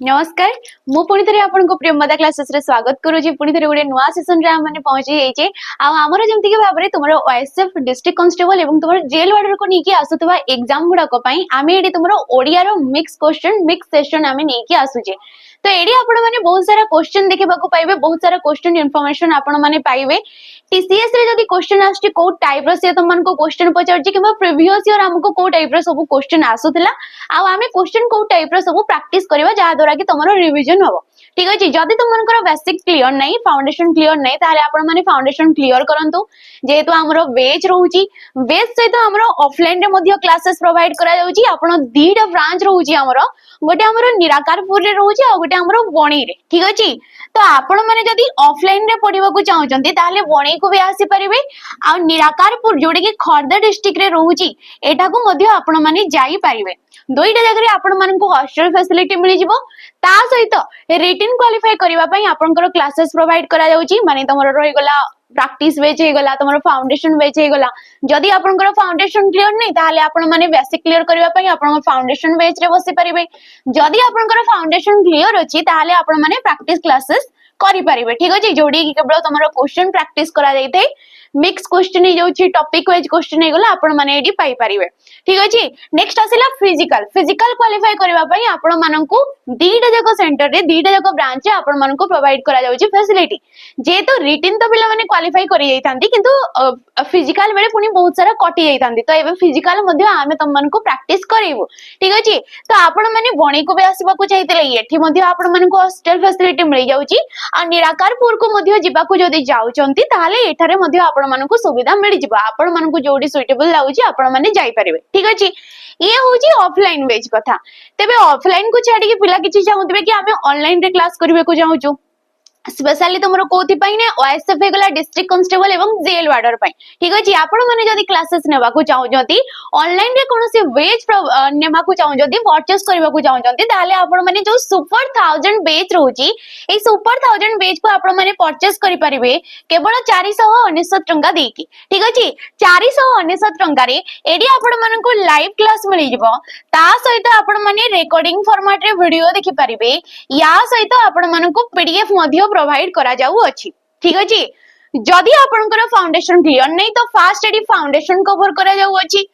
नमस्कार मु पुणी थे आपको प्रियमदा क्लासेस रे स्वागत करूची पुणी थे गोटे नुआ सेशन रे हम पहुंची जाइए आमर जमती कि भाव में तुम ओएसएफ डिस्ट्रिक्ट कांस्टेबल एवं तुम जेल वार्डर को लेकिन आसुवा एग्जाम गुड़ाक आम ये तुम Odia mix question mix session आम नहीं आसुचे तो ये आपण मैंने बहुत सारा क्वेश्चन देखा पाइबे बहुत सारा क्वेश्चन इनफॉरमेशन आपण मैंने पाइबे टीसीएस रे जदी क्वेश्चन आछी को टाइप रो से तुमको क्वेश्चन पचारछि कि प्रीवियस ईयर हमको को टाइप रो सब क्वेश्चन आसुतला आ आमे क्वेश्चन को टाइप रो सब प्रैक्टिस करबा जा द्वारा कि तुमरो रिवीजन हबो ठीक अछि जदी तुमनकर बेसिक क्लियर नहीं फाउंडेशन क्लियर नहीं ताले आपण माने फाउंडेशन क्लियर करंतु जेहेतु हमरो बेच रहउची बेच सहित हमरो ऑफलाइन रे मध्ये क्लासेस प्रोवाइड करा जाउची आपण दीटा ब्रांच रहउची हमरो गोटे हमरो निराकारपुर रे रहउची आ गोटे हमरो बणी रे ठीक अछि तो आपण माने जदी ऑफलाइन रे पढिबा को चाहउचंती ताले बणी को भी आसी परिबे आ निराकारपुर जोडे कि खर्दा डिस्ट्रिक्ट रे रहउची एटा को मध्ये आपण माने जाई परिबे दुईटा जगह रे आपण माननको हॉस्टल फैसिलिटी मिली जिवो ता सहित रिटन क्वालिफाई करबा पई आपनकर क्लासेस प्रोवाइड करा जाउची माने तमरो रहि गला प्रैक्टिस बेच हे गला तमरो फाउंडेशन बेच हे गला जदी आपनकर फाउंडेशन क्लियर नहीं ताले आपण माने बेसिक क्लियर करबा पई आपण फाउंडेशन बेच रे बसी परिबे जदी आपनकर फाउंडेशन क्लियर अछि ताले आपण माने प्रैक्टिस क्लासेस करि परिबे ठीक अछि जोडी कि केवल तमरो क्वेश्चन प्रैक्टिस करा जाई थे मिक्स क्वेश्चन हे जाउची टॉपिक वाइज क्वेश्चन हे गला आपण माने एडी पाई परिबे ठीक अछि नेक्स्ट आसिला फिजिकल फिजिकल क्वालिफाई करबा पई आपण माननकु दीटा जको सेंटर रे दीटा जको ब्रांच रे आपण माननकु प्रोवाइड करा जाउची फैसिलिटी जेतो रिटन तो पिला माने क्वालिफाई करि जाइतांती किंतु फिजिकल बेले पुनी बहुत सारा कटि जाइतांती तो एबे फिजिकल मध्ये आमे तम माननकु प्रैक्टिस करेबो ठीक अछि तो आपण माने बणी को बे आसीबा को चाहैतले एठी मध्ये आपण माननकु हॉस्टल फैसिलिटी मिल जाउची आ निराकारपुर को मध्ये जिबा को जदी जाउचंती ताले एठारे मध्ये आपण माननकु सुविधा मिल जिबा आपण माननकु जोडी सुइटेबल लाउची आपण माने जाई परिबे ठीक अछि ये होची ऑफलाइन बेच कथा तेबे ऑफलाइन को छाडी के पिला किछि चाहुतबे कि आमे ऑनलाइन रे क्लास करबे को चाहूछु स्पेशली तुमरो कोथि पई ने ओएसएफ हेगला डिस्ट्रिक्ट कांस्टेबल एवं जेल वार्डर पई ठीक अछि आपण माने जदी क्लासेस नेबा को चाहू जति ऑनलाइन रे कोनोसी वेज नेबा को चाहू जति परचेस करबा को चाहू जति ताले आपण माने जो सुपर 1000 बेच रहउची ए सुपर 1000 बेच को आपण माने परचेस करि परिबे केवल 499 टंका देकी ठीक अछि 499 टंका रे एडी आपण माने को लाइव क्लास मिलि जिवो ता सहित आपण माने रिकॉर्डिंग फॉर्मेट रे वीडियो देखि परिबे या सहित आपण माने को पीडीएफ मध्ये प्रोवाइड करा जाऊ अछि ठीक अछि जदी आपनकर फाउंडेशन क्लियर नहीं तो फास्ट एडी फाउंडेशन कवर करा जाऊ अछि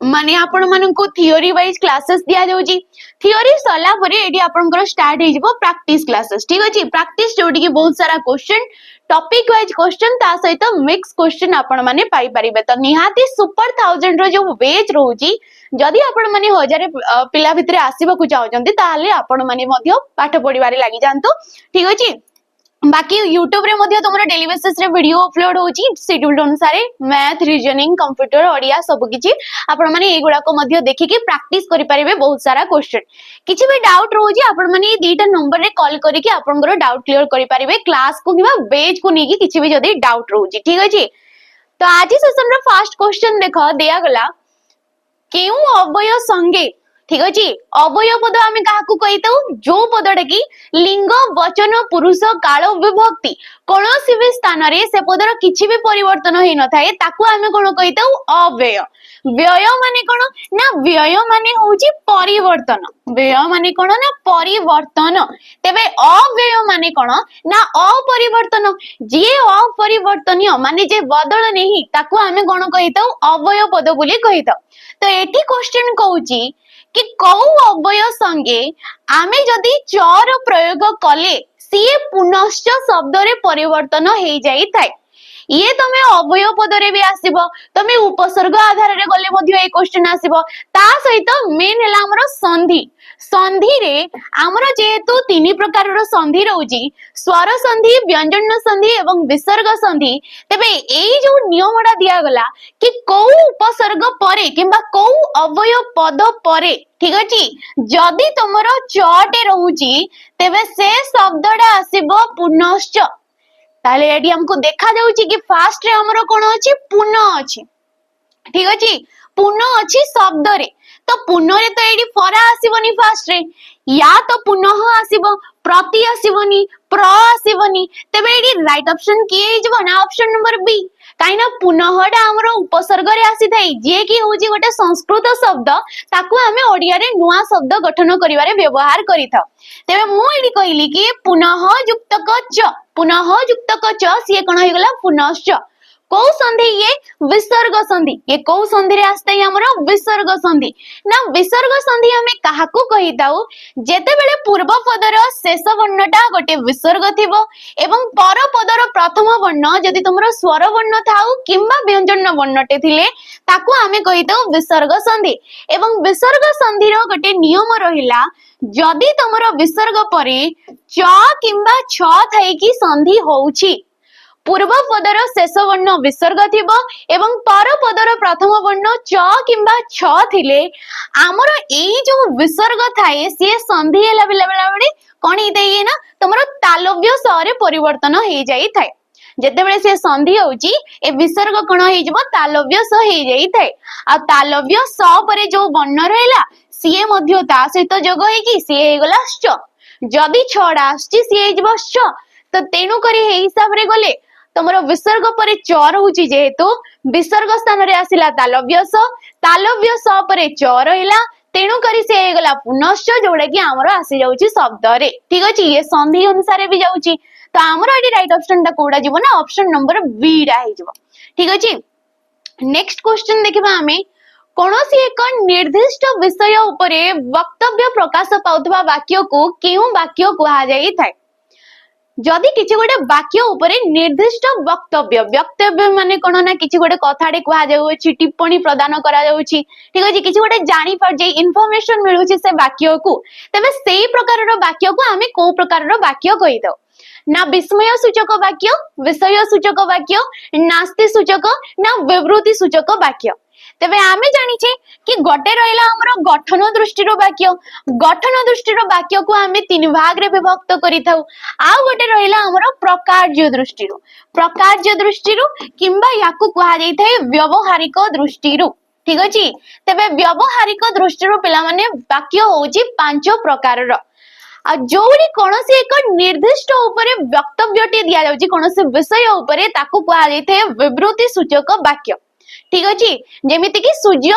माने आपण मानन को थ्योरी वाइज क्लासेस दिया जाउची थ्योरी सला परे एडी आपनकर स्टार्ट हे जिवो प्रैक्टिस क्लासेस ठीक अछि प्रैक्टिस जोडी के बहुत सारा क्वेश्चन टॉपिक वाइज क्वेश्चन ता सहित मिक्स क्वेश्चन आपण माने पाई परिबे तो निहाती सुपर 1000 रो जो बेच रहउची जदी आपण माने हजार पिला भितरे आसीबा को चाहउचंती ताले आपण माने मध्य पाठ पढिबारे लागि जानतो ठीक अछि बाकी यूट्यूब रे मध्य तुमरो डेली बेसिस रे वीडियो अपलोड होची शेड्यूल अनुसार मैथ रीजनिंग कंप्यूटर ओडिया सब किछि आपण माने एगुडा को मध्य देखि के प्रैक्टिस करि परिबे बहुत सारा क्वेश्चन किछि भी डाउट रहउची आपण माने दीटा नंबर रे कॉल करि के आपनकर डाउट क्लियर करि परिबे क्लास को किबा बेच को नेकी किछि भी जदी डाउट रहउची ठीक अछि तो आज सेशन रो फर्स्ट क्वेश्चन देखो दिया गला केउ अवयव संगे ठीक अछि अवयव पद आमे काहाकू कहितौ जो पदडा की लिंग वचन पुरुष काल विभक्ति कोनोसी भी स्थान रे से पदर किछि भी परिवर्तन होई न थाए ताकू आमे कोन कहितौ अव्यय व्यय माने कोन ना व्यय माने होउची परिवर्तन व्यय माने कोन ना परिवर्तन तेबे अव्यय माने कोन ना अपरिवर्तन जे अपरिवर्तनीय माने जे बदल नहीं ताकू आमे कोन कहितौ अव्यय पद बोली कहितौ तो एठी क्वेश्चन कहूची कि कौ अव्यय संगे आमे जदी चर प्रयोग कले सी पुनश्च शब्द रे परिवर्तन हे जाई थाए ये तमे अव्यय पद रे भी आसीबो तमे उपसर्ग आधार रे गले मध्ये ए क्वेश्चन आसीबो ता सहित मेन हला हमर संधि संधि रे हमर जेहेतु तीन प्रकार रो संधि रहउची स्वर संधि व्यंजन संधि एवं विसर्ग संधि तबे एई जो नियमडा दिया गला कि को उपसर्ग परे किबा को अव्यय पद परे ठीक अछि जदी तमरो चटे रहउची तबे से शब्दडा आसीबो पुनश्च ताले एडी हमको देखा जाउची कि फास्ट रे हमरो कोन अछि पुनः अछि ठीक अछि पुनः अछि शब्द रे तो पुनः रे तो एडी फरा आसीबनी फास्ट रे या तो पुनः आसीबो प्रति आसीबनी प्र आसीबनी तबे एडी राइट ऑप्शन किए हिजबो ना ऑप्शन नंबर बी कहीं पुनःटा आमर उपसर्ग रे आसी थाई जे कि होची गोटे संस्कृत शब्द ताकू आमे ओडिया रे नुआ शब्द गठन करिवारे व्यवहार करिथाउ तेबे मु एडी कहली कि पुनः युक्तक च सिए कोन होइगला पुनश्च कौ संधि ये विसर्ग संधि ये कौ संधि रे आस्ते हमर विसर्ग संधि ना विसर्ग संधि हमें काहाकू कहिताउ जेते बेले पूर्व पदर शेष वर्णटा गोटे विसर्ग थिबो एवं पर पदर प्रथम वर्ण जदि तुमरो स्वर वर्ण थाउ किंबा व्यंजन वर्णटे थिले ताकू हमें कहिताउ विसर्ग संधि एवं विसर्ग संधि रो गोटे नियम रहिला जदि तुमरो विसर्ग परे च किंबा छ थाई कि संधि होउची पूर्व पदर शेष वर्ण विसर्ग थिबो एवं पर पदर प्रथम वर्ण च किंबा छ थिले आमर एई जो विसर्ग थाए से संधि हेला बेले कोन हेतै ना तमरो तालव्य स रे परिवर्तन हे जाई थाए जेते बेले से संधि होउची ए विसर्ग कोन हे जबो तालव्य स हे जाई थाए आ तालव्य स परे जो वर्ण रहला सिए मध्य ता सहित जोग हे कि से हे गला च जदि छडा आछि सिए हे जबो च तो तेनु करी हे हिसाब रे गले तमरो विसर्ग परे च रहउची जेहेतु विसर्ग स्थान रे आसिला तालव्य स परे च रहिला तेनु करी से हे गला पुनश्च जोडा कि हमर आसी जाउची शब्द रे ठीक अछि ये संधि अनुसार भी जाउची तो हमर एडी राइट ऑप्शन ता कोडा जीवो ना ऑप्शन नंबर बी रा हे जीवो ठीक अछि नेक्स्ट क्वेश्चन देखिबा हमें कोनोसी एक निर्दिष्ट विषय उपरे वक्तव्य प्रकाश पाउतबा वाक्य को केउ वाक्य कुहा जाई थाए जदि किछि गोटे वाक्य उपरे निर्दिष्ट वक्तव्य माने कोन ना किछि गोटे कथाडे कुहा जाउछि टिप्पणी प्रदान करा जाउछि ठीक अछि किछि गोटे जानि पर जे इन्फॉर्मेशन मिलुछि से वाक्य को तबे सेही प्रकार रो वाक्य को हमें को प्रकार रो वाक्य कहि दो ना विस्मय सूचक वाक्य विषय सूचक वाक्य नास्ति सूचक ना विवृति सूचक वाक्य तेबे आमे जानिछे कि गोटे रहिला हमरो गठन दृष्टिरो वाक्य को आमे तीन भाग रे विभक्त करिथाउ आ गोटे रहिला हमरो प्रकार्य दृष्टिरो किंबा याकू कुहा जाई थाए व्यवहारिक दृष्टिरो ठीक अछि तेबे व्यवहारिक दृष्टिरो पिला माने वाक्य होउची पांच प्रकार रो आ जोडी कोनोसी एक निर्दिष्ट उपरे वक्तव्यटे दिया जाउची कोनोसी विषय उपरे ताकू कुहा जाई थाए विवृति सूचक वाक्य ठीक अछि जेमिति कि सूर्य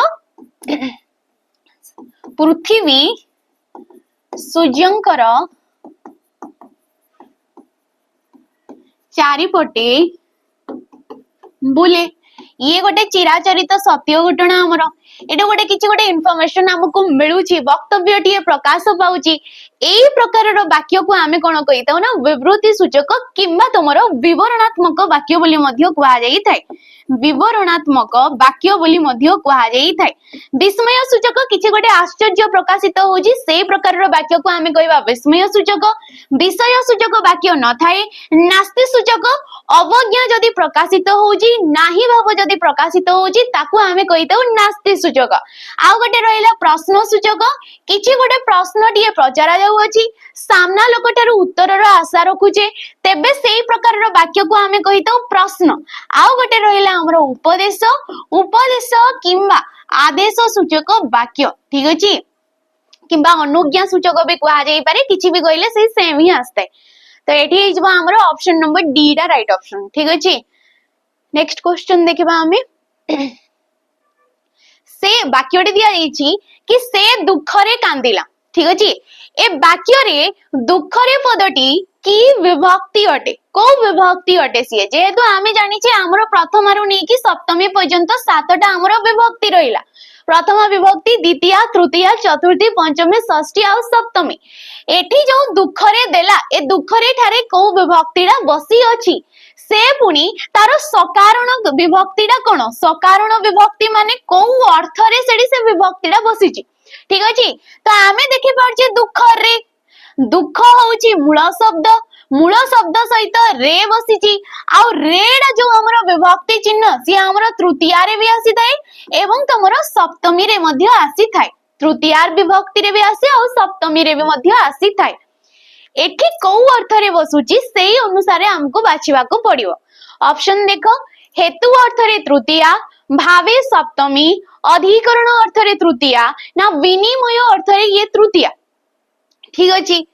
पृथ्वी सूर्यंकर चारिपटे बुले ये गोटे चिराचरित सत्य घटना हमर एटा गोटे किछि गोटे इन्फॉर्मेशन हमकु मिलुची वक्तव्य टिए प्रकाश पाउची एई प्रकार रो वाक्य को आमे कोन कहिताउ ना विवृति सूचक किंबा तमरो विवरणात्मक वाक्य बोली मध्य कुहा जाई थाए विवरणात्मक वाक्य बोली मध्य कुहा जाई थाए विस्मय सूचक किछि गोटे आश्चर्य प्रकाशित होजी से प्रकार रो वाक्य को आमे कहबा विस्मय सूचक विषय सूचक वाक्य न थाए नास्ति सूचक अवज्ञा जदि प्रकाशित होजी नाही भाव जदि प्रकाशित होजी ताकू आमे कहिताउ नास्ति सूचक आ गोटे रहिला प्रश्न सूचक किछि गोटे प्रश्न टिए प्रचारा जाउ अछि सामना लोकटार उत्तर रो आशा रखुचे तेबे सेही प्रकार रो वाक्य को आमे कहिताउ प्रश्न आ गोटे रहिला हमरो उपदेश किंबा आदेश सूचक वाक्य ठीक अछि किंबा अनुज्ञा सूचक भी कुहा जाई पारे किछि भी कहिले से सेम ही आस्ते तो एठी हे जबा हमरो ऑप्शन नंबर डी रा राइट ऑप्शन ठीक अछि नेक्स्ट क्वेश्चन देखिबा हमें से वाक्यटी दिया जाइछि कि से दुख रे कांदिला ठीक अछि ए वाक्य रे दुख रे पदटी की विभक्ति अटे को विभक्ति अटे सिए जेहेतु आमे जानि छे हमरो प्रथम रु नै कि सप्तमी पर्यंत सातटा हमरो विभक्ति रहिला प्रथम विभक्ति द्वितीय तृतीय चतुर्थी पंचमी षष्ठी आ सप्तमी एठी जो दुख रे देला ए दुख रे ठारे को विभक्तिडा बसी अछि से पुनी तार सकारण विभक्तिडा कोन सकारण विभक्ति माने को अर्थ रे सेडी से विभक्तिडा बसीची ठीक अछि तो आमे देखि परछे दुख होउची मूल शब्द सहित रे बसीची आ रेडा जो हमरो विभक्ति चिन्ह सी हमरो तृतीय रे भी आसी थाए एवं तमरो सप्तमी रे मध्य आसी थाए तृतीय विभक्ति रे भी आसी आ सप्तमी रे भी मध्य आसी थाए एठी को अर्थ रे बसुची सेही अनुसार हमको बाछिबा को पड़िबो ऑप्शन देखो हेतु अर्थ रे तृतीय भावे सप्तमी अधिकरण अर्थ रे तृतीय ना विनिमय अर्थ रे ये तृतीय ठीक अछि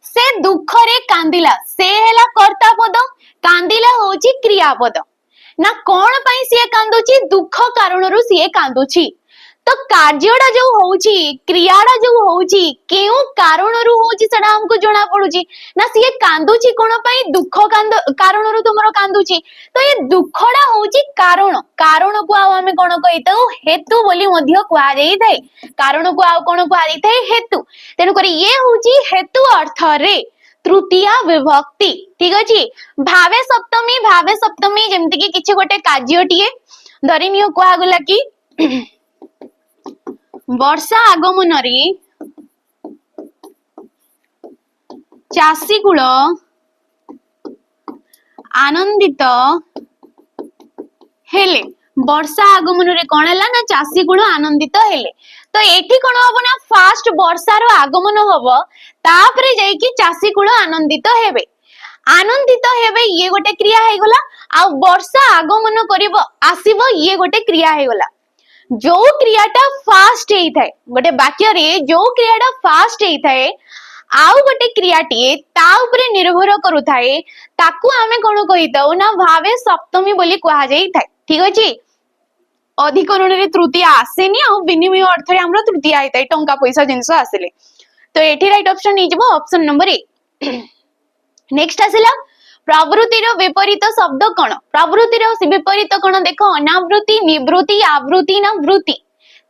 से दुख रे कांदिला से हेला कर्ता पद कांदिला होची क्रियापद ना कौन पाई सीए कांदुची दुख कारणरू सीए कांदुची तो कार्यटा जो होउची क्रियाटा जो होउची केउ कारणरू होउची सेटा हमको जणा पडुची ना सीए कांदुची कोन पाई दुख कारणरू तुमरो कांदुची तो ये दुखडा होउची कारण कारण को आ हमें कोन कहितो हेतु बोली मध्य कुआ जाई थाए कारण को आ कोन कुआ जाई थाए हेतु तेनु करी ये होउची हेतु अर्थ रे तृतीया विभक्ति ठीक अछि भावे सप्तमी जेमति कि किछि गोटे कार्यटिए धरिनियो कुआ गला कि वर्षा आगमन रे चाषी कूल आनंदित हेले वर्षा आगमन रे कौन है ना चाषी कूल आनंदित हेले तो एठी कौन हम ना फास्ट वर्षार आगमन हम तापरे जाइकी चाषी कूल आनंदित हेबे ये गोटे क्रिया है गला आ वर्षा आगमन करिवो आसीबो ये गोटे क्रिया है गला जो क्रियाटा फास्ट हेई थाए गोटे वाक्य रे जो क्रियाटा फास्ट हेई थाए आउ गोटे क्रियाटी ता उपरे निर्भर करू थाए ताकू आमे कोन कहिताउ ना भावे सप्तमी बोली कहा जाई थाए ठीक अछि अधिकरण रे तृतीया आसेनी आ विनिमय अर्थ रे हमरो तृतीया आइताय टंका पैसा जिंस आसिले तो एठी राइट ऑप्शन नै जबो ऑप्शन नंबर ए नेक्स्ट आसिला प्रवृत्तिर विपरीत शब्द कोन प्रवृत्तिर विपरीत कोन देखो अनावृत्ति निवृत्ति आवृत्ति ना वृत्ति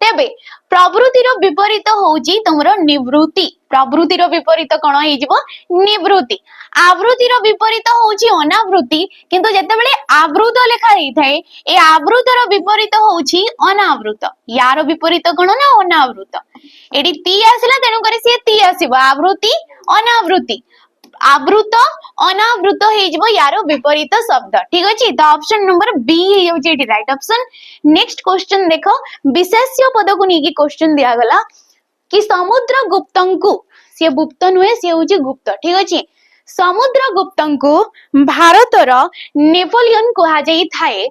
तेबे प्रवृत्तिर विपरीत होउची तमरो निवृत्ति प्रवृत्तिर विपरीत कोन हे जिवो निवृत्ति आवृत्तिर विपरीत होउची अनावृत्ति किंतु जते बेले आवृत लेखा हेई थाए ए आवृतर विपरीत होउची अनावृत यार विपरीत कोन ना अनावृत एडी ती आसिला तेनु करे से ती आसीबो आवृत्ति अनावृत्ति आवृत अनावृत हे जिवो यार विपरीत शब्द ठीक अछि तो ऑप्शन नंबर बी हे जाउची एटी राइट ऑप्शन नेक्स्ट क्वेश्चन देखो विशेष्य पद को नेकी क्वेश्चन दिया गला कि समुद्र गुप्तंकु से गुप्त नुहे से होची गुप्त ठीक अछि समुद्र गुप्तंकु भारतर नेपोलियन कहा जाई थाए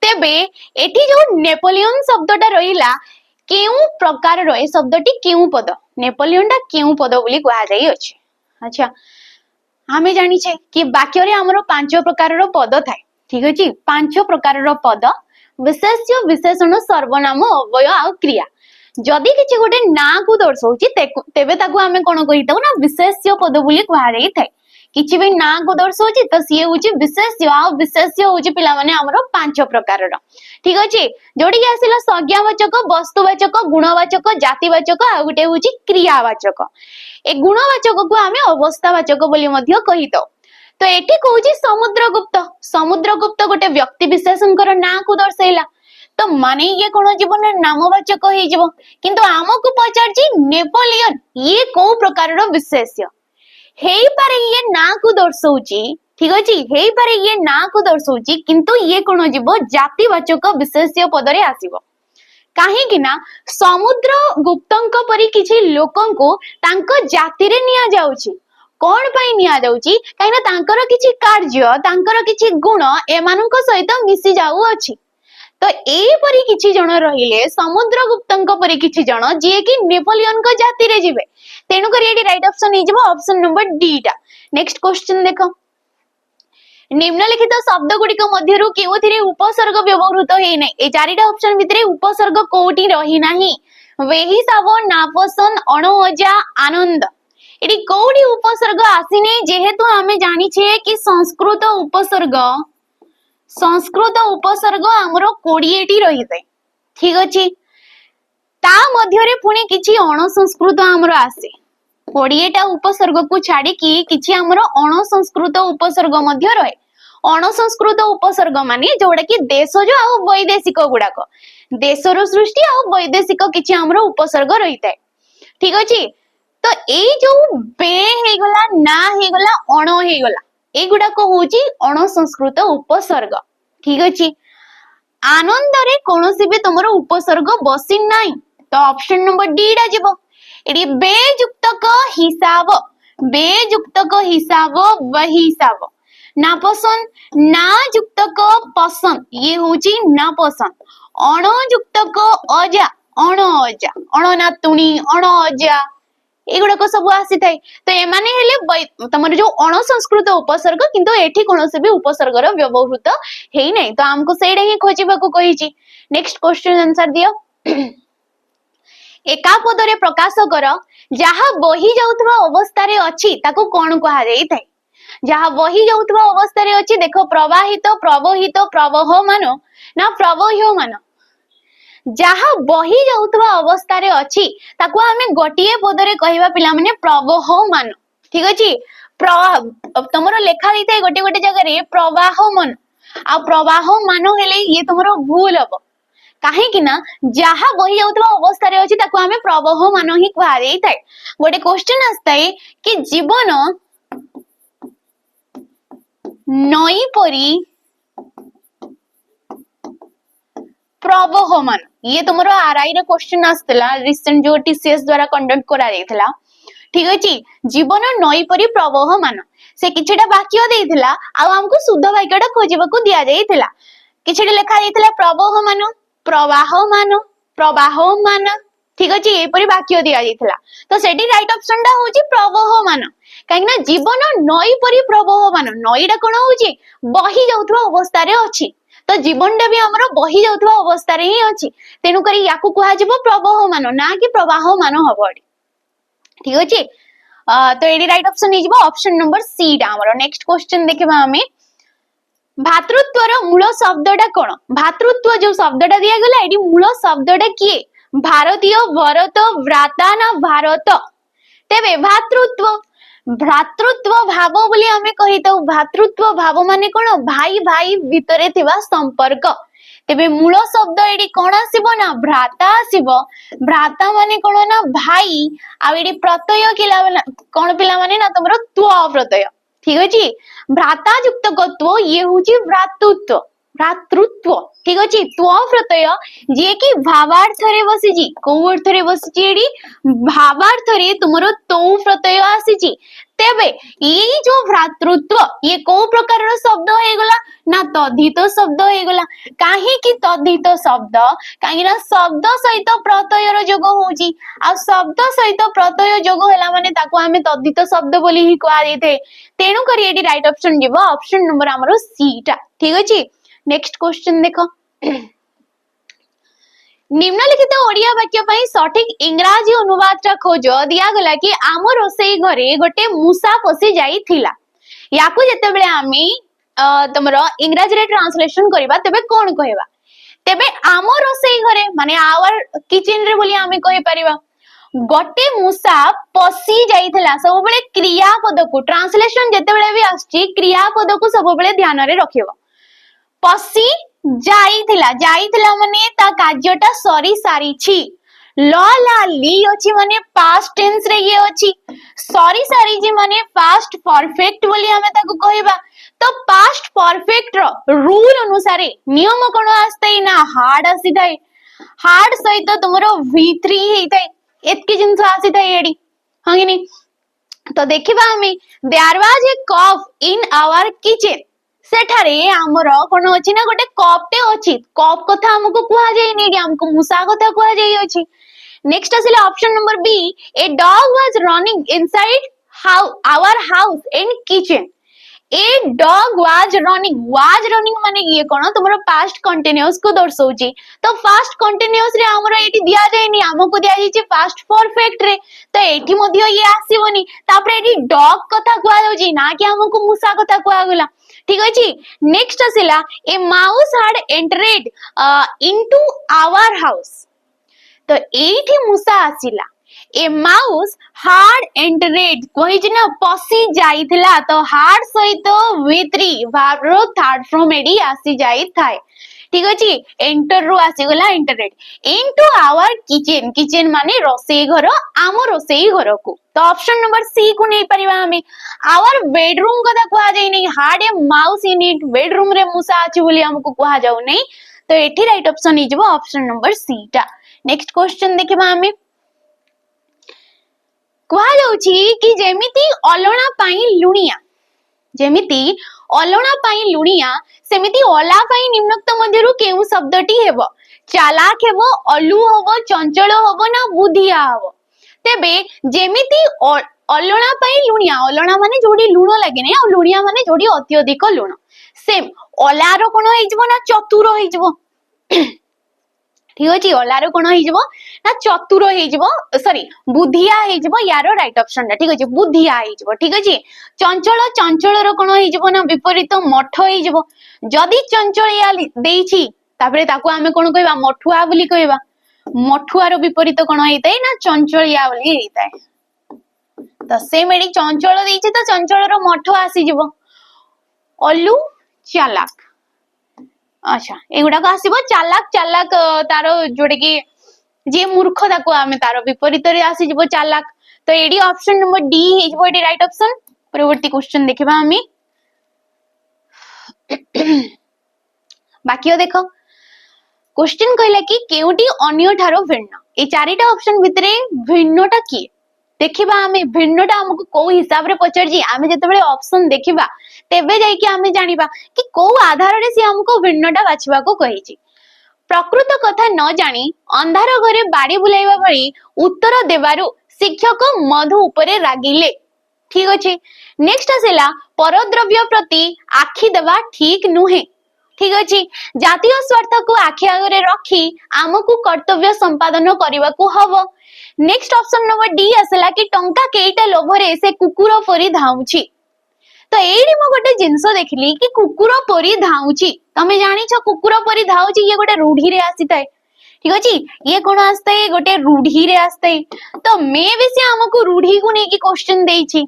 तेबे एठी जो नेपोलियन शब्दटा रहिला केउ प्रकार रो ए शब्दटी केउ पद नेपोलियन टा केउ पद बोली कहा जाई अछि अच्छा हमें जानि छे कि वाक्य रे हमरो पांच प्रकार रो पद थाए ठीक अछि पांच प्रकार रो पद विशेष्य विशेषण सर्वनाम अव्यय आ क्रिया जदि किछि गोटे ना को दर्शाउची तेबे ताकू हमें कोन कहिताउ ना विशेष्य पद बोली कहा जाई थाए किछि भी ना को दर्शाउची तो सिए होची विशेष्य आ विशेष्य होची पिला माने हमरो पांच प्रकार रो ठीक अछि जोडी आसिला संज्ञावाचक वस्तुवाचक गुणवाचक जातिवाचक आ गुटे होची क्रियावाचक ए गुणवाचक को हमें अवस्थावाचक बोली मध्य कहितो तो एठी कहूची समुद्रगुप्त गोटे व्यक्ति विशेषणकर ना को दर्शाइला तो माने ये कोन जीवन नामवाचक हे जीवो किंतु आमको पचारची नेपोलियन ये को प्रकार रो विशेष्य हेई पारे ये ना को दर्शाउची ठीक अछि हेई पारे ये ना को दर्शाउची किंतु ये कोन जीवो जातिवाचक विशेष्य पद रे आसीबो काहे कि ना समुद्र गुप्तंक परि किछि लोकंको तांको जाति रे निया जाउची कोन पई निया जाउची काहेना तांकर किछि कार्य तांकर किछि गुण एमाननको सहित मिसी जाउ अछि तो ए परि किछि जण रहिले समुद्र गुप्तंक परि किछि जण जे कि नेपोलियन को जाति रे जिवे तेनु करी एडी राइट ऑप्शन हे जिवो ऑप्शन नंबर डी टा नेक्स्ट क्वेश्चन देखो निम्नलिखित शब्द गुडिक मध्यरु केउथिरे उपसर्ग व्यवहृत हे नै ए चारिटा ऑप्शन भितरे उपसर्ग कोठी रही नाही वेही साबो नापसन अणोजा आनंद एडी कोठी उपसर्ग आसीने जेहेतु हमें जानि छे कि संस्कृत उपसर्ग हमरो 20 टी रही थाए ठीक अछि ता मध्यरे पुणी किछि अण संस्कृत हमरो आसे 20 टा उपसर्ग को छाडी कि किछि हमरो अण संस्कृत उपसर्ग मध्य रहे अण संस्कृत उपसर्ग माने जोडा कि देशज आ वैदेशिक गुडाक देशर सृष्टि आ वैदेशिक किछि हमरो उपसर्ग रही थाए ठीक अछि तो ए जो बे हे गला ना हे गला अण हे गला ए गुडाक होची अण संस्कृत उपसर्ग ठीक अछि आनंद रे कोनोसी भी तमरो उपसर्ग बसी नाही तो ऑप्शन नंबर डी डा जिवो एडी बेजुक्तक हिसाब वही हिसाब ना पसंद ना जुक्तक पसंद ये होची ना पसंद अण जुक्तक अजा अण अजा अण नातुणी अण अजा एगुड़ाक सब आसी थाए तो एमाने हेले तमर जो अण संस्कृत उपसर्ग किंतु एठी कोनोसे भी उपसर्गर व्यवहृत हेई नै तो हमको सेडे ही खोजिबाकू कहिची नेक्स्ट क्वेश्चन आंसर दियो एका पदरे प्रकाश कर जहा बही जाउथबा अवस्था रे अछि ताको कोन कहा जाई थाए जहा बही जाउथबा अवस्था रे अछि देखो प्रवाहित प्रवहित प्रवहमान ना प्रवह्यमान जहा बही जाउथबा अवस्था रे अछि ताको हमें गोटिए पदरे कहिबा पिला माने प्रवहमान ठीक अछि तमरो लेखा दैते गोटे गोटे जगह रे प्रवाहमान आ प्रवाहमान हेले ये तमरो भूल हबो काहे कि ना जहा बही जाउथबा अवस्था रे अछि ताको हमें प्रवहमान ही कहा जाई थाए गोटे क्वेश्चन आस्ताए कि जीवन नई परी प्रवहमान ये तुमरो आरआई रे क्वेश्चन आस्तला रिसेंट जो टीसीएस द्वारा कंडक्ट करा जायथला ठीक अछि जीवन नई परी प्रवहमान से किछटा वाक्य देइथला आ हमको शुद्ध वाक्यटा खोजिबाकू दिया जायथला किछटा लेखा जायथला प्रवहमान प्रवाहमान प्रवाहमान ठीक अछि ए परी वाक्य दिया जायथला तो सेठी राइट ऑप्शन टा होची प्रवहमान काहे ना जीवन नई परी प्रवहमान नईटा कोन होची बही जाउथबा अवस्था रे अछि तो जीवनटा भी हमरो बही जाउथबा अवस्था रे ही अछि तेनु करी याकू कुहा जिवो प्रवहमान ना कि प्रवाहमान हबडी ठीक अछि तो एडी राइट ऑप्शन हे जिवो ऑप्शन नंबर सी टा हमरो नेक्स्ट क्वेश्चन देखबा हमें भातृत्वर मूल शब्दटा कोन भातृत्व जो शब्दटा दिया गेला एडी मूल शब्दटा किए भारतीय भरत व्राता ना भारत तेबे भातृत्व भ्रातृत्व भाव बोली हमें कहिता भातृत्व भाव माने कोन भाई भाई भितरे थिबा संपर्क तेबे मूल शब्द एडी कोन आसीबो ना भ्राता आसीबो भ्राता माने कोन ना भाई आ एडी प्रत्यय किला कोन पिला माने ना तमरो त्व प्रत्यय ठीक अछि भ्राता युक्त गत्व ये होची भ्रातृत्व भ्रातृत्व ठीक अछि त्व प्रत्यय जे कि भावार्थ रे बसिजी को अर्थ रे बसिजी एडी भावार्थ रे तुमरो तो प्रत्यय आसीजी तेबे ये जो भ्रातृत्व ये को प्रकार रो शब्द हे गला ना तद्धित शब्द हे गला काहे कि तद्धित शब्द काहे ना शब्द सहित प्रत्यय रो जोग होची आ शब्द सहित प्रत्यय जोग होला माने ताको हमें तद्धित शब्द बोली ही कहा देते तेनु करी एडी राइट ऑप्शन जीवो ऑप्शन नंबर हमरो सी टा ठीक अछि नेक्स्ट क्वेश्चन देखो निम्नलिखित ओडिया वाक्य पई सठिक इंग्राजी अनुवाद रा खोज दिया गला कि आम रोसई घरे गोटे मूसा पसी जाईथिला याकू जते बेले आमी तमरो इंग्राजी रे ट्रांसलेशन करबा तबे कोन कहबा तबे आम रोसई घरे माने आवर किचन रे बोली आमी कहि परिबा गोटे मूसा पसी जाईथिला सब बेले क्रियापद को ट्रांसलेशन जते बेले भी आछि क्रियापद को सब बेले ध्यान रे रखिबो पसी जाईथिला माने ता कार्यटा सरी सारी छी ल ला ली अछि माने पास्ट टेंस रे ये अछि सरी सारी जी माने पास्ट परफेक्ट बोली हमें ताको कहबा तो पास्ट परफेक्ट रो रूल अनुसार नियम कोन आस्ते ना हार्ड आसी थाए हार्ड सहित तुमरो v3 हेइथाए एतकी जिंस आसी थाए एडी हंगिनी तो देखिबा हमें there was a cup in our kitchen सेठारे हमरो कोन अछि ना गोटे कप टे अछि कप कथा हमको कुहा जाय नै हमको मूसा कथा कुहा जाय अछि नेक्स्ट आसिला option number B a dog was running inside our house in kitchen a dog was running माने ये कोन तुमरो पास्ट कंटीन्यूअस को दर्शाउची तो पास्ट कंटीन्यूअस रे हमरो एठी दिया जायनी हमको दिया जायची पास्ट परफेक्ट रे तो एठी मध्य ये आसीबोनी तापर एठी डॉग कथा कुआ जाउची ना कि हमको मूसा कथा कुआ गेला ठीक अछि नेक्स्ट आसिला a mouse had entered into our house तो एठी मूसा आसिला ए माउस हार्ड एंटरेड कहि जे ना पसी जाईथिला तो हार्ड सहित v3 भाबरो थर्ड फ्रॉम एडी आसी जाई थाए ठीक अछि एंटर रो आसी गला एंटरेड इनटू आवर किचन किचन माने रोसई घर आम रोसई घर को तो ऑप्शन नंबर सी को नै परिबा हमें आवर बेडरूम कदा कुआ जाई नै hard A mouse in it bedroom रे मूसा अछि बोली हमको कुआ जाउ नै तो एठी राइट ऑप्शन हिजबो ऑप्शन नंबर सी टा नेक्स्ट क्वेश्चन देखिबा हमें कुआ जाउची कि जेमिति अलणा पाई लुणिया जेमिति अलणा पाई लुणिया सेमिति ओला पाई निम्नोक्त मध्यरु केउ शब्दटी हेबो चालाक हेबो अलू हेबो चंचल हेबो ना बुद्धिया हेबो तेबे जेमिति अलणा पाई लुणिया अलणा माने जोडी लुण लागे नै आ लुणिया माने जोडी अत्यधिक लुण सेम अलार कोन होई जबो ना चतुर होई जबो ठीक अछि अलार कोन होई जबो ना चतुर होई जबो सॉरी बुद्धिया होई जबो यारो राइट ऑप्शन ठीक अछि बुद्धिया होई जबो ठीक अछि चंचल चंचल रो कोन होई जबो ना विपरीत मठ होई जबो जदी चंचलिया देइछि तापरे ताको आमे कोन कहबा मठुआ बोली कहबा मठुआर विपरीत कोन होइताय ना चंचलिया बोली हेइताय तो से मेडी चंचल देइछि तो चंचल रो मठ आसी जबो अल्लू चालाक अच्छा एगुडा को आसीबो चालाक चालाक तारो जोडे की जे मूर्ख ताको आमे तारो विपरीत रे आसी जबो चालाक तो एडी ऑप्शन नंबर डी हे जबो एडी राइट ऑप्शन परवर्ती क्वेश्चन देखबा आमी बाकी देखो क्वेश्चन कहला कि केउटी अन्य ठारो भिन्न ए चारिटा ऑप्शन भितरे भिन्नटा की देखिबा आमे भिन्नटा हमको को हिसाब रे पचर जी आमे जतबेले ऑप्शन देखिबा तेबे जाई कि आमे जानिबा कि को आधार रे से हमको भिन्नटा बाछिबा को कहि छी प्रकृत कथा न जानी अंधार घरे बाड़ी बुलाइबा भली उत्तर देबारु शिक्षक मधु उपरे रागिले ठीक अछि नेक्स्ट आसेला परद्रव्य प्रति आखि देबा ठीक नुहे ठीक अछि जातीय स्वार्थ को आखि आगरे रखी आमको कर्तव्य संपादन करबा को हबो नेक्स्ट ऑप्शन नंबर डी आसला कि टंका केइटा लोभरे से कुकुर परी धाउछि तो एडी मो गोटे जिंस देखली कि कुकुर परी धाउछि तमे जानि छ कुकुर परी धाउछि ये गोटे रूढी रे आसीताय ठीक अछि ये कोन आस्ते गोटे रूढी रे आस्ते तो मे बेसी हमको रूढी को नै कि क्वेश्चन देई छी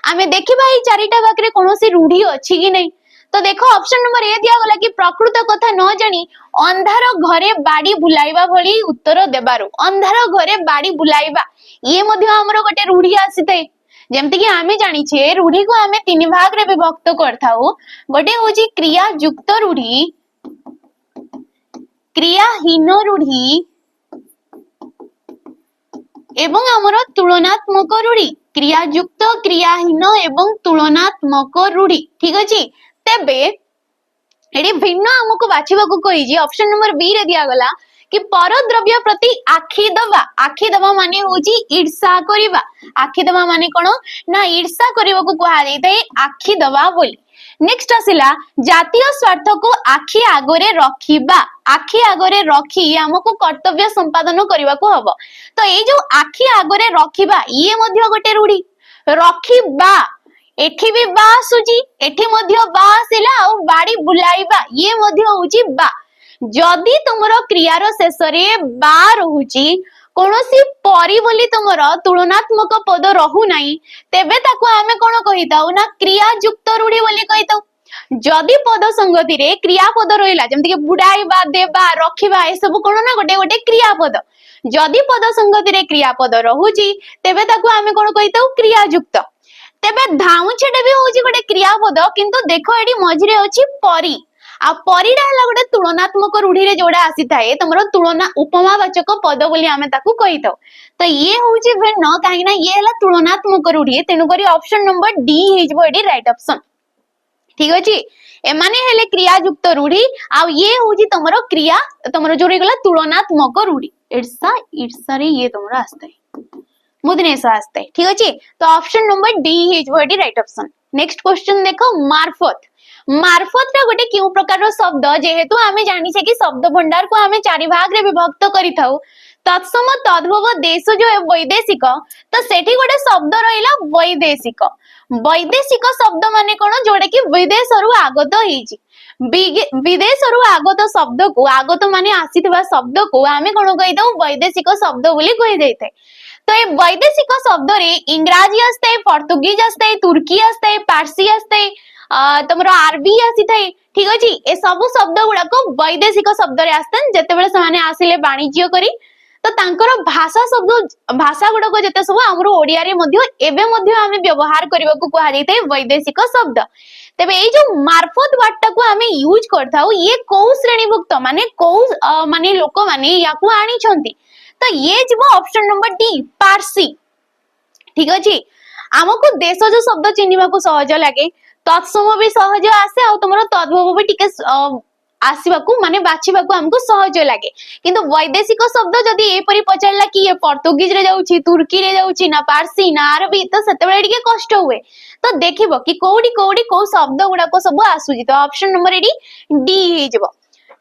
आमे देखिबा ई चारिटा बाकरे कोनोसी रूढी अछि कि नै तो देखो ऑप्शन नंबर ए दिया गला कि प्रकृत कथा न जानी अंधार घरे बाड़ी बुलाइबा भली उत्तर देबारु अंधार घरे बाड़ी बुलाइबा ये मध्ये हमरो गोटे रूढी आसीते जेमति कि आमे जानि छे रूढी को आमे तीन भाग रे विभक्त करथाउ गोटे होजी क्रिया युक्त रूढी क्रियाहीन रूढी एवं हमरो तुलनात्मक रूढी क्रिया युक्त क्रियाहीन एवं तुलनात्मक रूढी ठीक अछि तेबे एडी भिन्न हमको बाछिबा को कहि जे ऑप्शन नंबर बी रे दिया गला कि परद्रव्य प्रति आखि दबा माने होजी ईर्षा करिबा आखि दबा माने कोन ना ईर्षा करिबा को कहा जायते आखि दबा बोली नेक्स्ट आसिला जातीय स्वार्थ को आखि आगरे रखिबा आखि आगरे रखी हमको कर्तव्य संपादन करिबा को हबो तो ए जो आखि आगरे रखिबा ये मध्ये गोटे रूढी रखिबा एठी भी बा सुजी एठी मध्ये बा आसिला आ बाड़ी बुलाइबा ये मध्ये होची बा जदी तुमरो क्रियार शेष रे बा रहूची कोनोसी परी बोली तुमरो तुलनात्मक पद रहू नाही तेबे ताको आमे कोन कहिताउ ना क्रिया युक्त रूढी बोली कहिताउ जदी पद संगति रे क्रिया पद रहिला जेमति के बुडाइबा देबा रखिबा ए सब कोन ना गोटे गोटे क्रिया पद जदी पद संगति रे क्रिया पद रहूची तेबे ताको आमे कोन कहिताउ क्रिया युक्त तेबे धाउछेटे भी होची गोटे क्रियापद किंतु देखो एडी मझिरे अछि परी आ परीडा हला गोटे तुलनात्मक रूढी रे जोडा आसी थाए तमरो तुलना उपमावाचक पद बोली आमे ताकू कहितो तो ये होची भिन्न काहे ना ये हला तुलनात्मक रूढी तेनु करी ऑप्शन नंबर डी हे जबो एडी राइट ऑप्शन ठीक अछि एमाने हेले क्रिया युक्त रूढी आ ये होची तमरो क्रिया तमरो जोडी गला तुलनात्मक रूढी ईर्षा ईर्षा रे ये तमरो आस्ते मुदनेस आस्ते ठीक अछि तो ऑप्शन नंबर डी हे जबो एडी राइट ऑप्शन नेक्स्ट क्वेश्चन देखो मार्फत मार्फत रा गोटे क्यों प्रकार रो शब्द जेहेतु आमे जानि छे कि शब्द भंडार को आमे चारि भाग रे विभक्त करि थाउ तत्सम तद्भव देश जो वैदेशिक तो सेठी गोटे शब्द रहिला वैदेशिक वैदेशिक शब्द माने कोन जोडे कि विदेश रु आगत हेछि विदेश रु आगत शब्द को आगत माने आसीतबा शब्द को आमे कोन कहि दउ वैदेशिक शब्द बोली कहि दैते तो ये वैदेशिक शब्द रे इंग्राजी आस्ते पोर्तुगीज आस्ते तुर्की आस्ते पारसी आस्ते तमरो आरबी आसी थाए ठीक अछि ए सब शब्द गुडा को वैदेशिक शब्द रे आस्तन जेतेबेले समाने आसिले वाणिज्य करी तो तांकर भाषा शब्द भाषा गुडा को जेते सब हमरो ओडिया रे मध्ये एबे मध्ये आमे व्यवहार करबा को कहा जायते वैदेशिक शब्द तेबे ए जो मार्फत वार्ता को आमे यूज करथाउ ये को श्रेणीभुक्त माने को माने लोक माने याकू आनी छंती तो ये जीवो ऑप्शन नंबर डी पारसी ठीक अछि हमको देश जो शब्द चिन्हिबा को सहज लागे तत्सम भी सहज आसे आ तुमरो तद्भव भी टिके आसीबाकू माने बाछिबाकू हमको सहज लागे किंतु वैदेशिक शब्द जदी एपरि पचारला कि ये पोर्तुगीज रे जाउची तुर्की रे जाउची ना पारसी ना अरबी तो सेतेबेले टिके कष्ट हुए तो देखिबो कि कोडी कोडी को शब्द गुडा को सब आसुजी तो ऑप्शन नंबर एडी डी हे जबो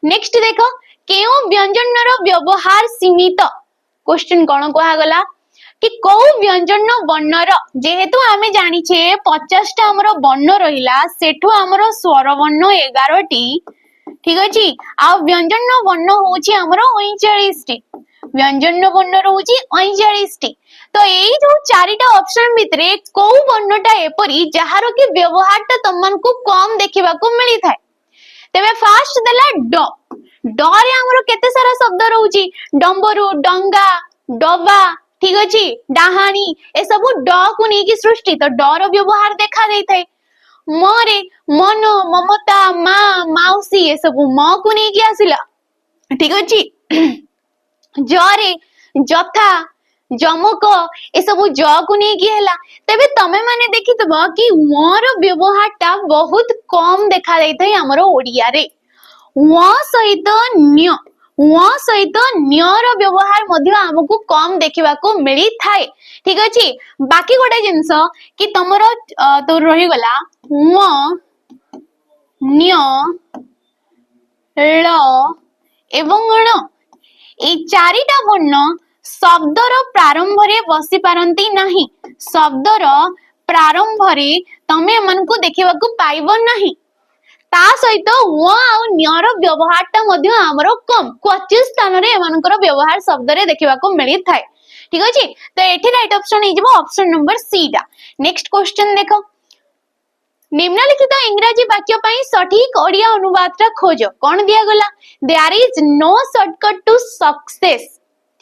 नेक्स्ट देखो केउ व्यंजन रो व्यवहार सीमित क्वेश्चन कोन कोहा गला कि कौ व्यंजन वर्णर जेहेतु आमे जानी छे 50 टा हमरो वर्ण रहिला सेठु हमरो स्वर वर्ण 11 टी ठीक अछि आ व्यंजन वर्ण होची हमरो 39 टी व्यंजन वर्ण रहूची 39 टी तो एई जो चारिटा ऑप्शन भितरे कौ वर्णटा एपरी जहारो कि व्यवहारटा तमन को कम देखिबा को मिली थाए तेबे फास्ट देला ड ड रे हमरो केते सारा शब्द रहूची डंबरू डंगा डबा ठीक अछि डाहानी ए सब ड को नै कि सृष्टि तो डर व्यवहार देखा देई थाए मरे मन ममता मा माउसी ए सब म को नै कि आसिला ठीक अछि जरे जथा जमक ए सब ज को नै कि हैला तबे तमे माने देखितबो कि मोर व्यवहारटा बहुत कम देखा देई थाए हमरो ओडिया रे व सहित न्य व सहित न्यर व्यवहार मध्य हमको कम देखिबा को मिली थाए ठीक अछि बाकी गोटे जिंस कि तमरो तो रही गला व न्य ल एवं ण ए चारिटा वर्ण शब्दर प्रारंभ रे बसी पारंती नाही शब्दर प्रारंभ रे तमे मन को देखिबा को पाइबो नाही ता सहित व आ न्यर व्यवहारटा मध्य हमरो कम 25 स्थान रे एमानकर व्यवहार शब्द रे देखिबा को मिली थाए ठीक अछि तो एठी राइट ऑप्शन हे जबो ऑप्शन नंबर सी टा नेक्स्ट क्वेश्चन देखो निम्नलिखित इंग्रजी वाक्य पई सटीक ओडिया अनुवादटा खोजो कोन दिया गला there is no shortcut to success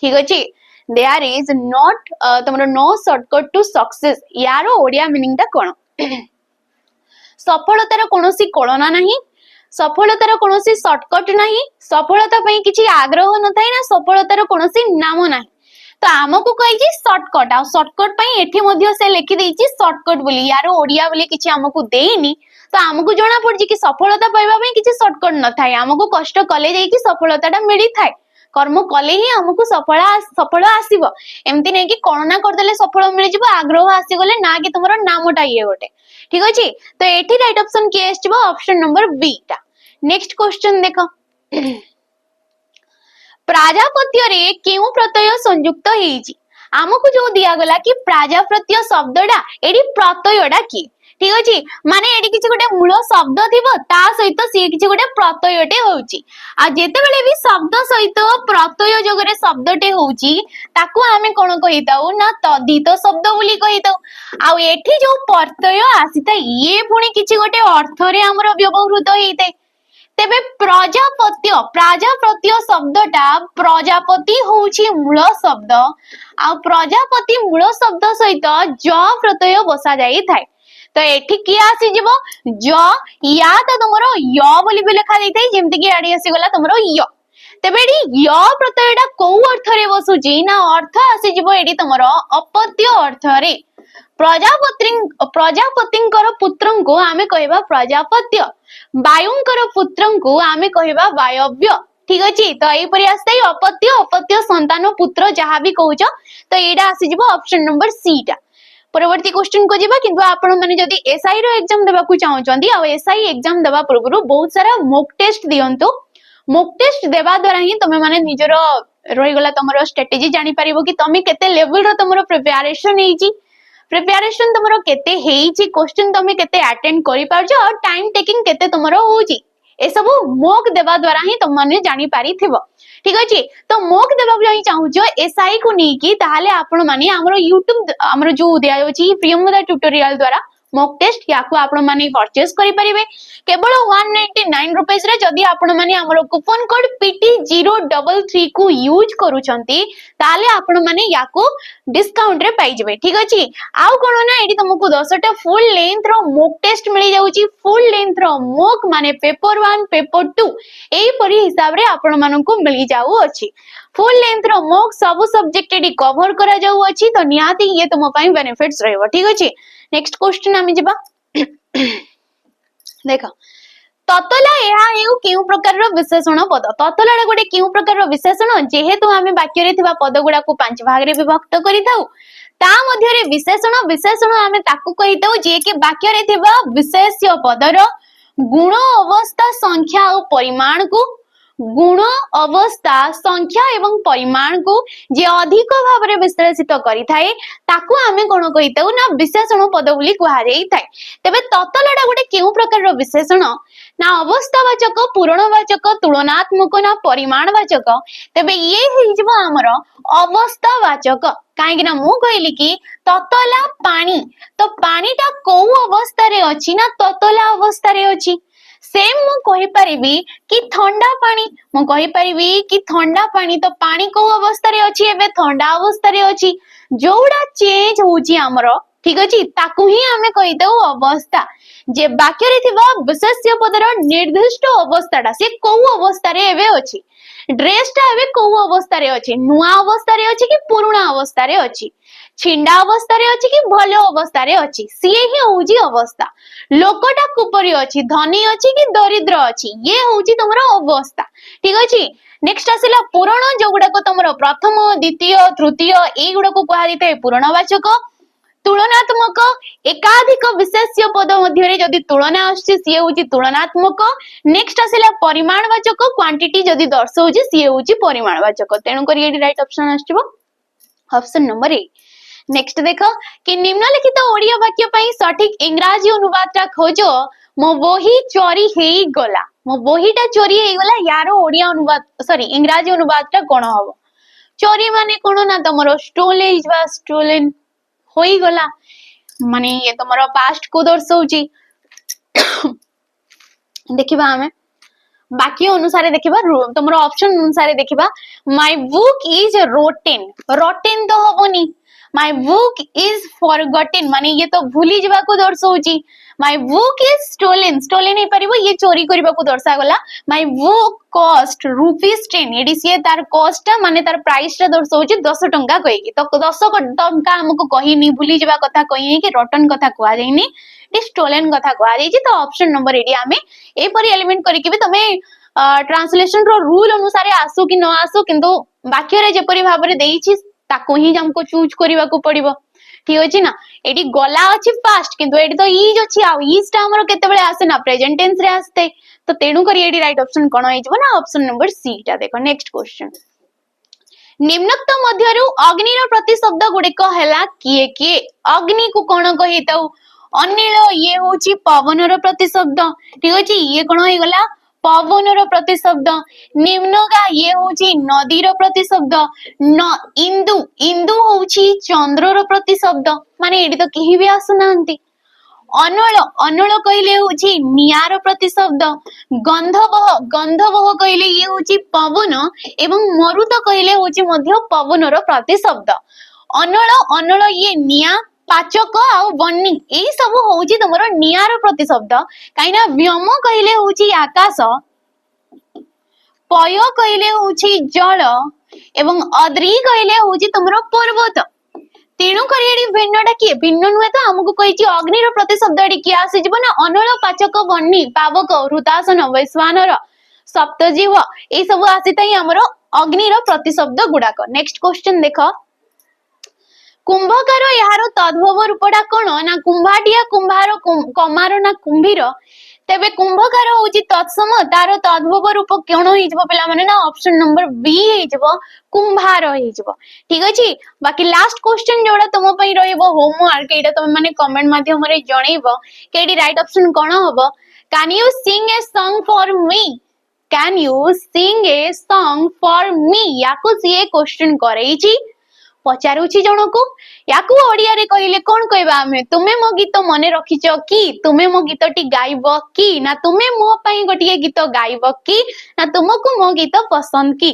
ठीक अछि देयर इज नॉट तमरो नो शॉर्टकट टू सक्सेस यारो ओडिया मीनिंग टा कोन सफलतार कोनोसी कोलना नहीं सफलतार कोनोसी शॉर्टकट नहीं सफलता पई किछि आग्रह न थाई ना सफलतार कोनोसी नाम नहीं तो आमको कहि जे शॉर्टकट आ शॉर्टकट पई एठी मध्ये से लिखि देछि शॉर्टकट बोली यार ओडिया बोली किछि हमको देइनी तो हमको जणा पड़छि कि सफलता पाइबा पई किछि शॉर्टकट न थाई हमको कष्ट कले जाई कि सफलताटा मिली थाई कर्म कले ही हमको सफल आसीबो एमति नै कि कोरोना कर देले सफल मिल जिवो आग्रह आसी गले ना कि तुमरो नामटा ये गोटे ठीक अछि तो एठी राइट ऑप्शन के आछिबो ऑप्शन नंबर बी टा नेक्स्ट क्वेश्चन देखो प्राजापत्य रे केउ प्रत्यय संयुक्त हेछि हमको जो दिया गला कि प्राजापत्य शब्दडा एडी प्रत्ययडा की ठीक अछि माने एडी किछि गोटे मूल शब्द थिबो ता सहित सी किछि गोटे प्रत्ययटे होउची आ जेते बेले भी शब्द सहित प्रत्यय जगरे शब्दटे होउची ताको हमें कोन कहिताउ ना तद्धित शब्द बोली कहिताउ आ एठी जो प्रत्यय आसीता ये पुणी किछि गोटे अर्थ रे हमर व्यवहृत हेइते तेबे प्राजापत्य शब्दटा प्रजापति होउची मूल शब्द आ प्रजापति मूल शब्द सहित ज प्रत्यय बसा जाई थाए तो एठी की आसी जिवो ज या त तुमरो य बोली भी लिखा देई थाई जेमति कि आडी आसी गला तुमरो य तेबे एडी य प्रत्ययटा को अर्थ रे बसुची ना अर्थ आसी जिवो एडी तुमरो अपत्य अर्थ रे प्रजापतिंकर पुत्रंको आमे कहबा प्रजापत्य वायुंकर पुत्रंको आमे कहबा वायव्य ठीक अछि तो एई परि आस्ते अपत्य संतान पुत्र जहा भी कहउछ तो एडा आसी जिवो ऑप्शन नंबर सी टा परवर्ती क्वेश्चन को जीवा किंतु आपण माने जदी एसआई रो एग्जाम देबा को चाहउचंदी आ एसआई एग्जाम देबा पूर्व बहुत सारा मॉक टेस्ट दियंतु मॉक टेस्ट देबा द्वारा ही तमे माने निजरो रहि गला तमरो स्ट्रेटजी जानि परिबो कि तमे केते लेवल रो तमरो प्रिपरेशन तमरो केते हेइची क्वेश्चन तमे केते अटेंड करि पारजो और टाइम टेकिंग केते तमरो होउची ए सब मॉक देबा द्वारा ही तम माने जानि पारिथिबो ठीक अछि तो मॉक देबा जाई चाहूजो एसआई को नै कि ताहाले आपण माने हमरो YouTube हमरो जो दिया होची प्रियमदा ट्यूटोरियल द्वारा मॉक टेस्ट याको आपण माने परचेस करि परिबे केवल 199 रुपीस रे जदी आपण माने हमरो कूपन कोड PT033 को यूज करूचंती ताले आपण माने याको डिस्काउंट रे पाई जबे ठीक अछि आउ कोन ना एडी तुमको 10 टा फुल लेंथ रो मॉक टेस्ट मिली जाउची फुल लेंथ रो मॉक माने पेपर 1 पेपर 2 एई परि हिसाब रे आपण माननको मिली जाउ अछि फुल लेंथ रो मॉक सब सब्जेक्ट एडी कवर करा जाउ अछि तो नियाती ये तुम पई बेनिफिट्स रहबो ठीक अछि नेक्स्ट क्वेश्चन आमी जबा देखो ततला ଏହା ହେଉ କେଉଁ ପ୍ରକାରର ବିଶେଷଣ ପଦ ତତଲାଟା ଗୋଟେ କେଉଁ ପ୍ରକାରର ବିଶେଷଣ ଯେହେତୁ ଆମେ ବାକ୍ୟରେ ଥିବା ପଦ ଗୁଡାକୁ ପାଞ୍ଚ ଭାଗରେ ବିଭକ୍ତ କରିଥାଉ ତା ମଧ୍ୟରେ ବିଶେଷଣ ଆମେ ତାକୁ କହିଥାଉ ଯେ କି ବାକ୍ୟରେ ଥିବା ବିଶେଷ୍ୟ ପଦର ଗୁଣ ଅବସ୍ଥା ସଂଖ୍ୟା ଆଉ ପରିମାଣକୁ गुण अवस्था संख्या एवं परिमाण को जे अधिक भाव में विश्लेषित करिथाए ताकू आमे कोन कहिताउ ना विशेषण पद बोली कुहा जाई थाए तबे ततलाटा गोटे केउ प्रकार रो विशेषण ना अवस्थावाचक पूरणवाचक तुलनात्मक ना परिमाणवाचक तबे ये हिजबो हमर अवस्थावाचक काहे कि ना मु कहली कि ततला पानी तो पानीटा को अवस्था रे अछि ना ततला अवस्था रे अछि सेम मु कहि परिबी कि ठंडा पानी मु कहि परिबी कि ठंडा पानी तो पानी को अवस्था रे अछि एबे ठंडा अवस्था रे अछि जोडा चेंज होउची हमरो ठीक अछि ताकू ही हमें कहि दउ अवस्था जे वाक्य रे थिबा विशेष्य पदर निर्दिष्ट अवस्थाटा से को अवस्था रे एबे अछि ड्रेसटा एबे को अवस्था रे अछि नुआ अवस्था रे अछि कि पुराना अवस्था रे अछि छिंडा अवस्था रे अछि कि भलो अवस्था रे अछि सिए ही होउची अवस्था लोकटा कुपरी अछि धनी अछि कि दरिद्र अछि ये होउची तमरो अवस्था ठीक अछि नेक्स्ट आसिला पुराण जो गुडा को तमरो प्रथम द्वितीय तृतीय ए गुडा को कहा दिते पुराणवाचक तुलनात्मक एकाधिक विशेष्य पद मध्य रे जदी तुलना आछि सिए होउची तुलनात्मक नेक्स्ट आसिला परिमाणवाचक क्वांटिटी जदी दर्शाउची सिए होउची परिमाणवाचक तेनु करी एडी राइट ऑप्शन आछिबो ऑप्शन नंबर 8 नेक्स्ट देखो कि निम्नलिखित ओडिया वाक्य पई सठिक इंग्राजी अनुवादटा खोजो मो बोही चोरी हेई गला मो बोहीटा चोरी हेई गला यारो ओडिया अनुवाद सॉरी इंग्राजी अनुवादटा कोन हबो चोरी माने कोन ना तमरो स्टोलेज बा स्टोलन होई गला माने ये तमरो पास्ट को दर्शाउची देखिबा हमें बाकी अनुसार देखिबा तमरो ऑप्शन अनुसार देखिबा my book is rotten rotten तो हबोनी माय बुक इज फॉरगॉटन माने ये तो भूली जबा को दर्शाउची my book is stolen stolen हे परिबो ये चोरी करबा को दर्शा गला माय बुक कॉस्ट ₹10 एडी से तार कॉस्ट माने तार प्राइस टा दर्शाउची 10 टंका कहि तो 10 टंका हमको कहिनी भूली जबा कथा कहि कि रोटन कथा कुआ जाइनी स्टोलन कथा कुआ जाई तो ऑप्शन नंबर एडी आमे ए परि एलिमेंट करि कि भी तमे ट्रांसलेशन रो रूल अनुसार आसु कि न आसु किंतु वाक्य रे जेपरि भाव रे देइछि ताको ही हमको चूज करबा को पड़िबो ठीक अछि ना एडी गला अछि पास्ट किंतु एडी तो इज अछि आ इज टा हमरो केते बेले आसे ना प्रेजेंट टेंस रे आस्ते तो तेनु करी एडी राइट ऑप्शन कोन होइजबो ना ऑप्शन नंबर सी टा देखो नेक्स्ट क्वेश्चन निम्नोक्त मध्यरु अग्नि रो प्रतिशब्द गुडे को हैला किए किए अग्नि को कोन कहिताउ अनिल ये होची पवन रो प्रतिशब्द ठीक अछि ये कोन होई गला पवन रो प्रतिशब्द निम्नगा ये होची नदी रो प्रतिशब्द न इंदु इंदु होची चंद्र रो प्रतिशब्द माने एडी तो केही भी आसुनांती अनल अनल कहिले होची नियार प्रतिशब्द गंधवह कहिले ये होची पवन एवं मरुत कहिले होची मध्य पवन रो प्रतिशब्द अनल अनल ये निया पाचक आउ बन्नी एई सब होउची तमरो नियार प्रतिशब्द काइना व्योम कहिले होउची आकाश पय कहिले होउची जल एवं अद्रि कहिले होउची तमरो पर्वत तेणु करी एडी भिन्नटा किए भिन्न नुहे तो हमको कहिची अग्नि रो प्रतिशब्द एडी किए आसी जिवो ना अनल पाचक बन्नी पावक हृतासन वैश्वानर सप्तजीव एई सब आसीतई हमरो अग्नि रो प्रतिशब्द गुडाक नेक्स्ट क्वेश्चन देखो कुंभकार यार तद्भव रूपटा कोन ना कुंभाटिया कुंभार कमार ना कुंभीर तेबे कुंभकार होची तत्सम तार तद्भव रूप कोन होइजबो पिला माने ना ऑप्शन नंबर बी होइजबो कुंभार होइजबो ठीक अछि बाकी लास्ट क्वेश्चन जोडा तुम पई रहइबो होमवर्क एटा तुम माने कमेंट माध्यम रे जणैबो केडी राइट ऑप्शन कोन होबो can you sing a song for me can you sing a song for me याको सिए क्वेश्चन करैछि पचारुछि जनको याकू ओडिया रे कहिले कोन कहबा हमें तुमे मो गीत मने रखिचो कि तुमे मो गीतटी गाइबो कि ना तुमे मो पई गोटिए गीत गाइबो कि ना तुमको मो गीत पसंद कि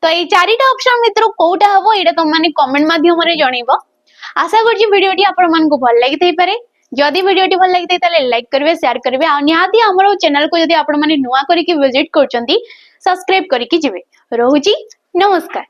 तो ए चारिटा ऑप्शन मित्र कोटा हबो एटा तुम माने कमेंट माध्यम रे जणैबो आशा करछि वीडियोटी आपन मन को भल लागि थई पारे जदी वीडियोटी भल लागि थई ताले लाइक करबे शेयर करबे आ निहाती हमरो चैनल को जदी आपन माने नुवा करी कि विजिट करचंती सब्सक्राइब करी कि जिवे रहूची नमस्कार।